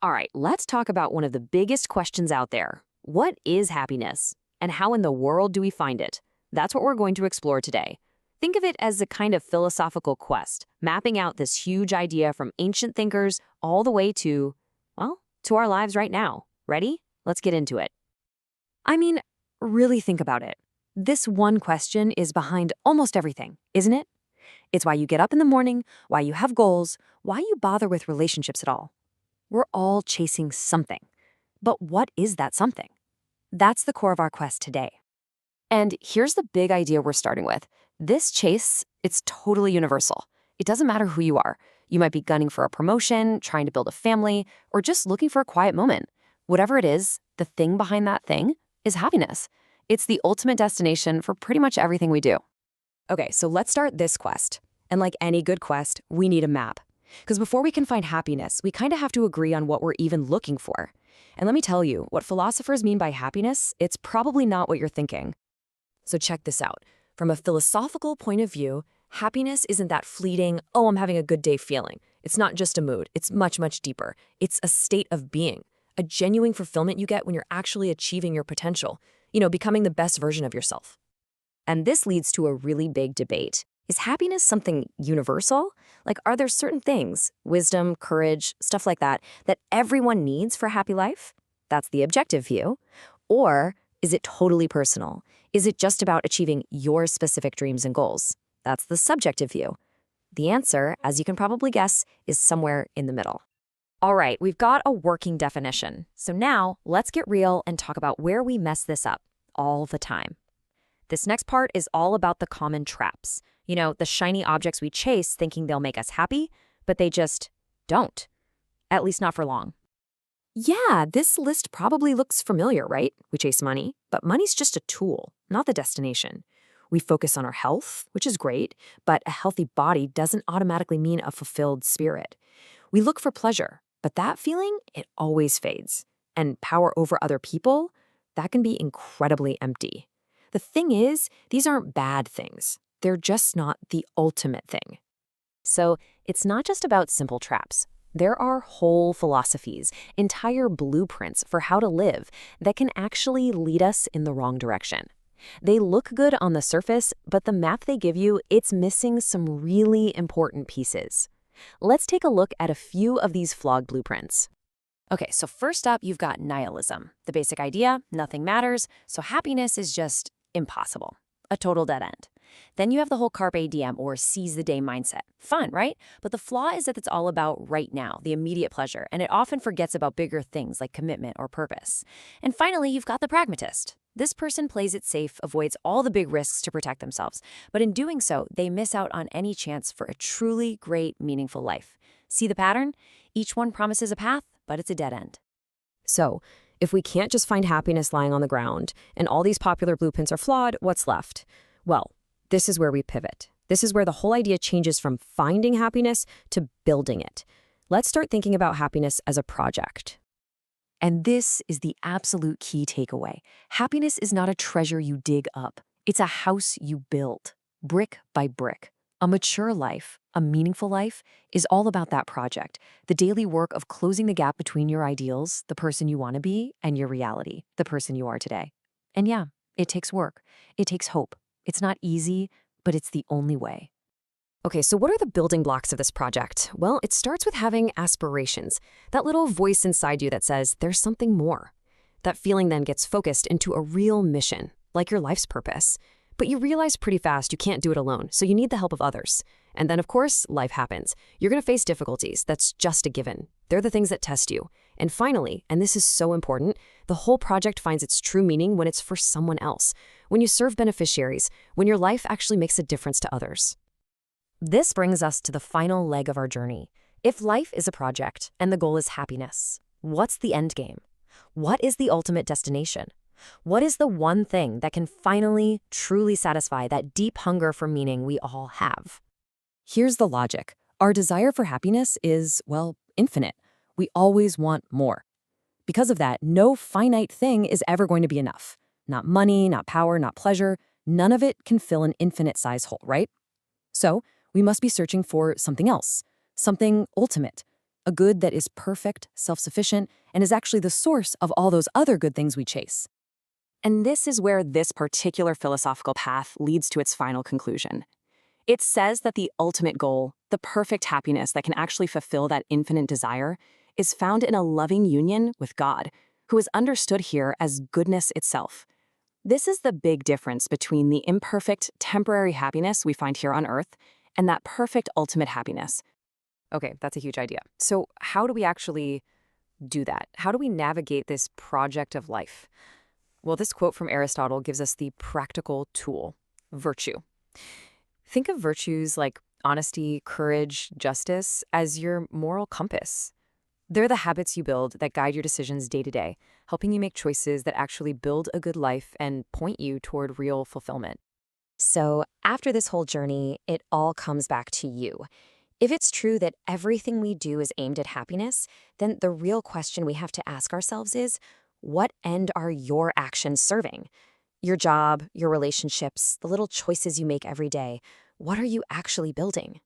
All right, let's talk about one of the biggest questions out there. What is happiness? And how in the world do we find it? That's what we're going to explore today. Think of it as a kind of philosophical quest, mapping out this huge idea from ancient thinkers all the way to, well, to our lives right now. Ready? Let's get into it. I mean, really think about it. This one question is behind almost everything, isn't it? It's why you get up in the morning, why you have goals, why you bother with relationships at all. We're all chasing something. But what is that something? That's the core of our quest today. And here's the big idea we're starting with. This chase, it's totally universal. It doesn't matter who you are. You might be gunning for a promotion, trying to build a family, or just looking for a quiet moment. Whatever it is, the thing behind that thing is happiness. It's the ultimate destination for pretty much everything we do. Okay, so let's start this quest. And like any good quest, we need a map. Because before we can find happiness, we kind of have to agree on what we're even looking for. And let me tell you, what philosophers mean by happiness, it's probably not what you're thinking. So check this out. From a philosophical point of view, happiness isn't that fleeting, oh, I'm having a good day feeling. It's not just a mood. It's much, much deeper. It's a state of being, a genuine fulfillment you get when you're actually achieving your potential, becoming the best version of yourself. And this leads to a really big debate. Is happiness something universal? Like, are there certain things, wisdom, courage, stuff like that everyone needs for a happy life? That's the objective view. Or is it totally personal? Is it just about achieving your specific dreams and goals? That's the subjective view. The answer, as you can probably guess, is somewhere in the middle. All right, we've got a working definition. So now let's get real and talk about where we mess this up all the time. This next part is all about the common traps. The shiny objects we chase thinking they'll make us happy, but they just don't. At least not for long. Yeah, this list probably looks familiar, right? We chase money, but money's just a tool, not the destination. We focus on our health, which is great, but a healthy body doesn't automatically mean a fulfilled spirit. We look for pleasure, but that feeling, it always fades. And power over other people, that can be incredibly empty. The thing is, these aren't bad things. They're just not the ultimate thing. So it's not just about simple traps. There are whole philosophies, entire blueprints for how to live that can actually lead us in the wrong direction. They look good on the surface, but the map they give you, it's missing some really important pieces. Let's take a look at a few of these flawed blueprints. Okay, so first up, you've got nihilism. The basic idea, nothing matters, so happiness is just impossible. A total dead end. Then you have the whole Carpe Diem or seize the day mindset. Fun, right? But the flaw is that it's all about right now, the immediate pleasure, and it often forgets about bigger things like commitment or purpose. And finally, you've got the pragmatist. This person plays it safe, avoids all the big risks to protect themselves, but in doing so, they miss out on any chance for a truly great, meaningful life. See the pattern? Each one promises a path, but it's a dead end. So, if we can't just find happiness lying on the ground, and all these popular blueprints are flawed, what's left? Well, this is where we pivot. This is where the whole idea changes from finding happiness to building it. Let's start thinking about happiness as a project. And this is the absolute key takeaway. Happiness is not a treasure you dig up. It's a house you build, brick by brick. A mature life, a meaningful life, is all about that project, the daily work of closing the gap between your ideals, the person you want to be, and your reality, the person you are today. And yeah, it takes work. It takes hope. It's not easy, but it's the only way. Okay, so what are the building blocks of this project? Well, it starts with having aspirations, that little voice inside you that says there's something more. That feeling then gets focused into a real mission, like your life's purpose. But you realize pretty fast you can't do it alone, so you need the help of others. And then, of course, life happens. You're going to face difficulties. That's just a given. They're the things that test you. And finally, and this is so important, the whole project finds its true meaning when it's for someone else, when you serve beneficiaries, when your life actually makes a difference to others. This brings us to the final leg of our journey. If life is a project and the goal is happiness, what's the end game? What is the ultimate destination? What is the one thing that can finally, truly satisfy that deep hunger for meaning we all have? Here's the logic. Our desire for happiness is, well, infinite. We always want more. Because of that, no finite thing is ever going to be enough. Not money, not power, not pleasure. None of it can fill an infinite size hole, right? So we must be searching for something else, something ultimate, a good that is perfect, self-sufficient, and is actually the source of all those other good things we chase. And this is where this particular philosophical path leads to its final conclusion. It says that the ultimate goal, the perfect happiness that can actually fulfill that infinite desire, is found in a loving union with God, who is understood here as goodness itself. This is the big difference between the imperfect, temporary happiness we find here on Earth and that perfect ultimate happiness. Okay, that's a huge idea. So, how do we actually do that? How do we navigate this project of life? Well, this quote from Aristotle gives us the practical tool: virtue. Think of virtues like honesty, courage, justice as your moral compass. They're the habits you build that guide your decisions day to day, helping you make choices that actually build a good life and point you toward real fulfillment. So, after this whole journey, it all comes back to you. If it's true that everything we do is aimed at happiness, then the real question we have to ask ourselves is, what end are your actions serving? Your job, your relationships, the little choices you make every day, what are you actually building?